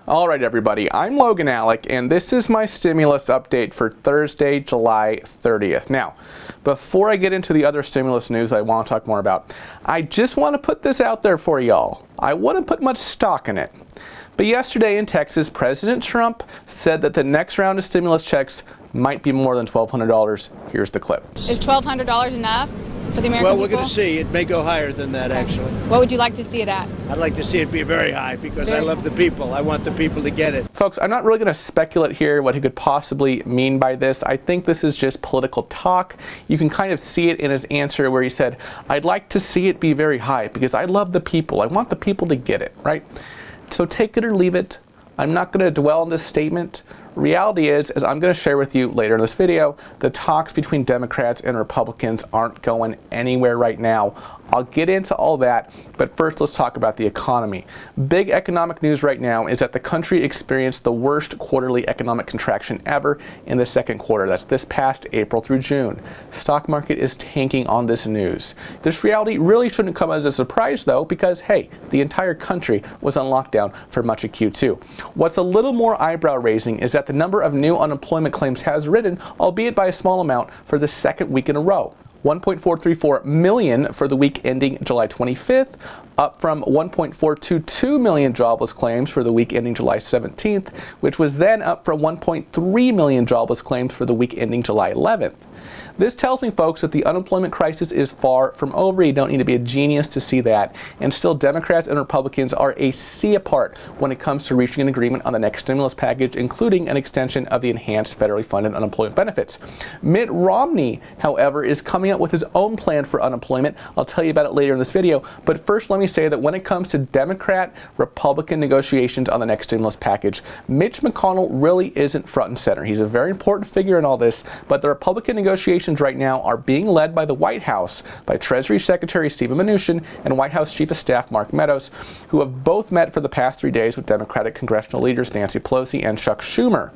All right, everybody, I'm Logan Alec, and this is my stimulus update for Thursday, July 30th. Now, before I get into the other stimulus news I want to talk more about, I just want to put this out there for y'all. I wouldn't put much stock in it. But yesterday in Texas, President Trump said that the next round of stimulus checks might be more than $1,200. Here's the clip. Is $1,200 enough for the American people? Well, we're going to see. It may go higher than that, actually. What would you like to see it at? I'd like to see it be very high because I love the people. I want the people to get it. Folks, I'm not really going to speculate here what he could possibly mean by this. I think this is just political talk. You can kind of see it in his answer where he said, I'd like to see it be very high because I love the people. I want the people to get it, right? So take it or leave it. I'm not going to dwell on this statement. Reality is, as I'm going to share with you later in this video, the talks between Democrats and Republicans aren't going anywhere right now. I'll get into all that, but first let's talk about the economy. Big economic news right now is that the country experienced the worst quarterly economic contraction ever in the second quarter. That's this past April through June. Stock market is tanking on this news. This reality really shouldn't come as a surprise though, because hey, the entire country was on lockdown for much of Q2. What's a little more eyebrow raising is that the number of new unemployment claims has risen, albeit by a small amount, for the second week in a row. 1.434 million for the week ending July 25th, up from 1.422 million jobless claims for the week ending July 17th, which was then up from 1.3 million jobless claims for the week ending July 11th. This tells me, folks, that the unemployment crisis is far from over. You don't need to be a genius to see that. And still, Democrats and Republicans are a sea apart when it comes to reaching an agreement on the next stimulus package, including an extension of the enhanced federally funded unemployment benefits. Mitt Romney, however, is coming up with his own plan for unemployment. I'll tell you about it later in this video. But first, let me say that when it comes to Democrat-Republican negotiations on the next stimulus package, Mitch McConnell really isn't front and center. He's a very important figure in all this, but the Republican negotiations right now are being led by the White House, by Treasury Secretary Steven Mnuchin and White House Chief of Staff Mark Meadows, who have both met for the past 3 days with Democratic congressional leaders Nancy Pelosi and Chuck Schumer.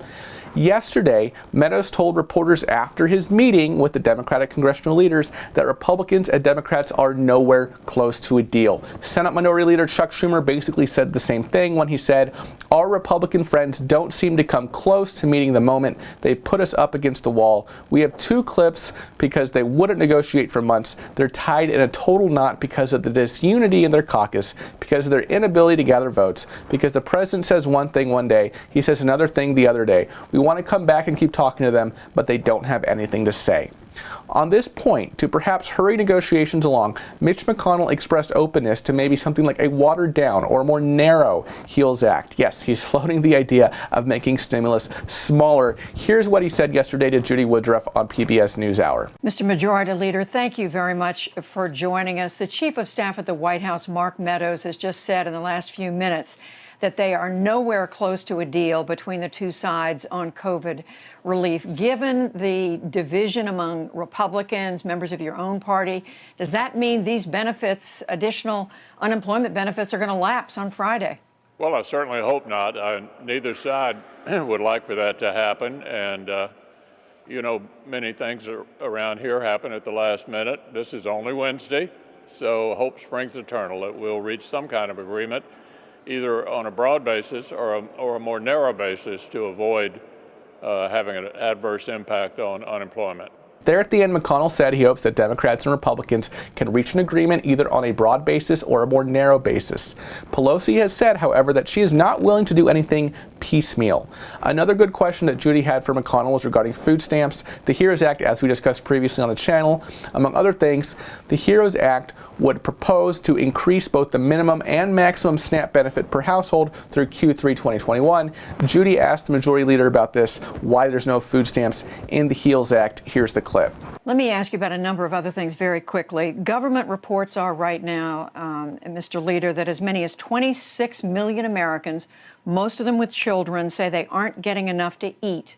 Yesterday, Meadows told reporters after his meeting with the Democratic congressional leaders that Republicans and Democrats are nowhere close to a deal. Senate Minority Leader Chuck Schumer basically said the same thing when he said, our Republican friends don't seem to come close to meeting the moment. They've put us up against the wall. We have two cliffs because they wouldn't negotiate for months. They're tied in a total knot because of the disunity in their caucus, because of their inability to gather votes, because the president says one thing one day, he says another thing the other day. We want to come back and keep talking to them, but they don't have anything to say. On this point, to perhaps hurry negotiations along, Mitch McConnell expressed openness to maybe something like a watered down or more narrow HEALS Act. Yes, he's floating the idea of making stimulus smaller. Here's what he said yesterday to Judy Woodruff on PBS NewsHour. Mr. Majority Leader, thank you very much for joining us. The Chief of Staff at the White House, Mark Meadows, has just said in the last few minutes that they are nowhere close to a deal between the two sides on COVID relief. Given the division among Republicans, members of your own party, does that mean these benefits, additional unemployment benefits, are going to lapse on Friday? Well, I certainly hope not. Neither side would like for that to happen. And, you know, many things around here happen at the last minute. This is only Wednesday, so hope springs eternal that we'll reach some kind of agreement, either on a broad basis or a more narrow basis, to avoid having an adverse impact on unemployment. There at the end, McConnell said he hopes that Democrats and Republicans can reach an agreement either on a broad basis or a more narrow basis. Pelosi has said, however, that she is not willing to do anything piecemeal. Another good question that Judy had for McConnell was regarding food stamps. The HEROES Act, as we discussed previously on the channel, among other things, the HEROES Act would propose to increase both the minimum and maximum SNAP benefit per household through Q3 2021. Judy asked the Majority Leader about this, why there's no food stamps in the HEALS Act. Here's the clip. Let me ask you about a number of other things very quickly. Government reports are right now, Mr. Leader, that as many as 26 million Americans, most of them with children, say they aren't getting enough to eat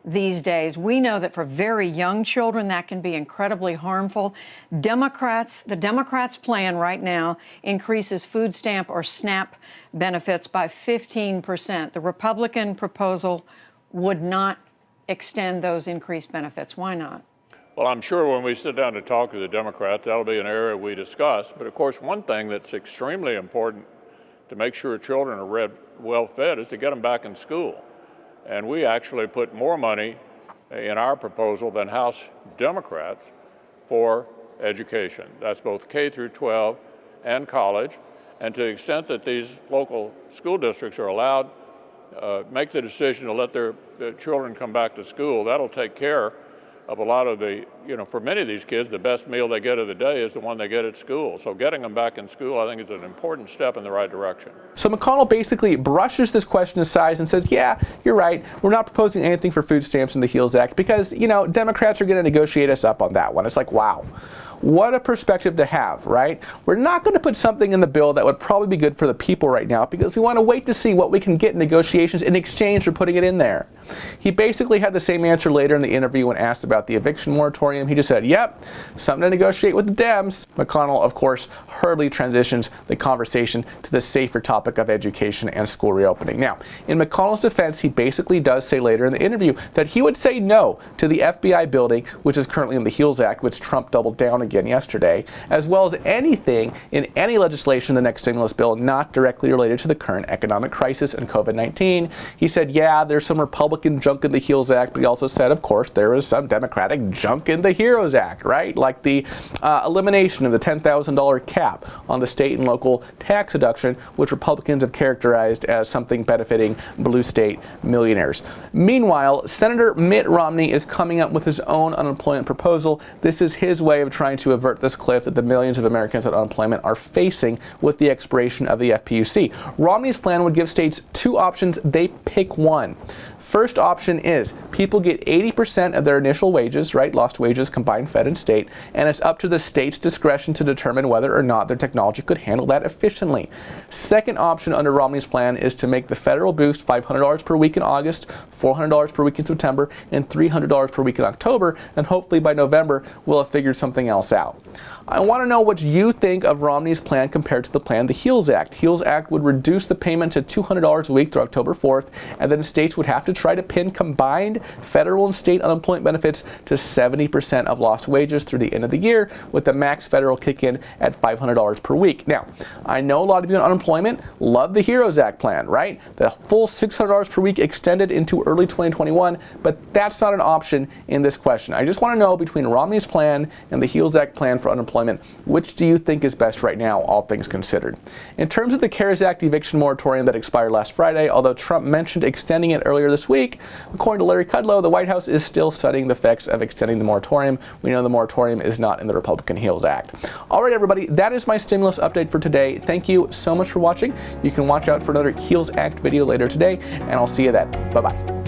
these days. We know that for very young children, that can be incredibly harmful. The Democrats' plan right now increases food stamp or SNAP benefits by 15%. The Republican proposal would not extend those increased benefits. Why not? Well, I'm sure when we sit down to talk to the Democrats, that'll be an area we discuss. But of course, one thing that's extremely important to make sure children are well fed is to get them back in school. And we actually put more money in our proposal than House Democrats for education. That's both K through 12 and college. And to the extent that these local school districts are allowed make the decision to let their children come back to school, that'll take care of a lot of the, for many of these kids, the best meal they get of the day is the one they get at school. So getting them back in school, I think, is an important step in the right direction. So McConnell basically brushes this question aside and says, yeah, you're right. We're not proposing anything for food stamps in the HEALS Act because, Democrats are going to negotiate us up on that one. It's like, wow. What a perspective to have, right? We're not going to put something in the bill that would probably be good for the people right now because we want to wait to see what we can get in negotiations in exchange for putting it in there. He basically had the same answer later in the interview when asked about the eviction moratorium. He just said, yep, something to negotiate with the Dems. McConnell, of course, hurriedly transitions the conversation to the safer topic of education and school reopening. Now, in McConnell's defense, he basically does say later in the interview that he would say no to the FBI building, which is currently in the HEALS Act, which Trump doubled down again yesterday, as well as anything in any legislation in the next stimulus bill not directly related to the current economic crisis and COVID-19. He said, yeah, there's some Republican junk in the HEALS Act, but he also said, of course, there is some Democratic junk in the HEROES Act, right? Like the elimination of the $10,000 cap on the state and local tax deduction, which Republicans have characterized as something benefiting blue state millionaires. Meanwhile, Senator Mitt Romney is coming up with his own unemployment proposal. This is his way of trying to avert this cliff that the millions of Americans at unemployment are facing with the expiration of the FPUC. Romney's plan would give states two options. They pick one. First option is people get 80% of their initial wages, right, lost wages, combined fed and state, and it's up to the state's discretion to determine whether or not their technology could handle that efficiently. Second option under Romney's plan is to make the federal boost $500 per week in August, $400 per week in September, and $300 per week in October, and hopefully by November we'll have figured something else out. I want to know what you think of Romney's plan compared to the plan, the HEALS Act. HEALS Act would reduce the payment to $200 a week through October 4th, and then states would have to try to pin combined federal and state unemployment benefits to 70% of lost wages through the end of the year, with the max federal kick-in at $500 per week. Now, I know a lot of you on unemployment love the HEROES Act plan, right? The full $600 per week extended into early 2021, but that's not an option in this question. I just want to know between Romney's plan and the HEALS Act plan for unemployment, which do you think is best right now, all things considered? In terms of the CARES Act eviction moratorium that expired last Friday, although Trump mentioned extending it earlier this week, according to Larry Kudlow, the White House is still studying the effects of extending the moratorium. We know the moratorium is not in the Republican HEALS Act. All right, everybody, that is my stimulus update for today. Thank you so much for watching. You can watch out for another HEALS Act video later today, and I'll see you then. Bye-bye.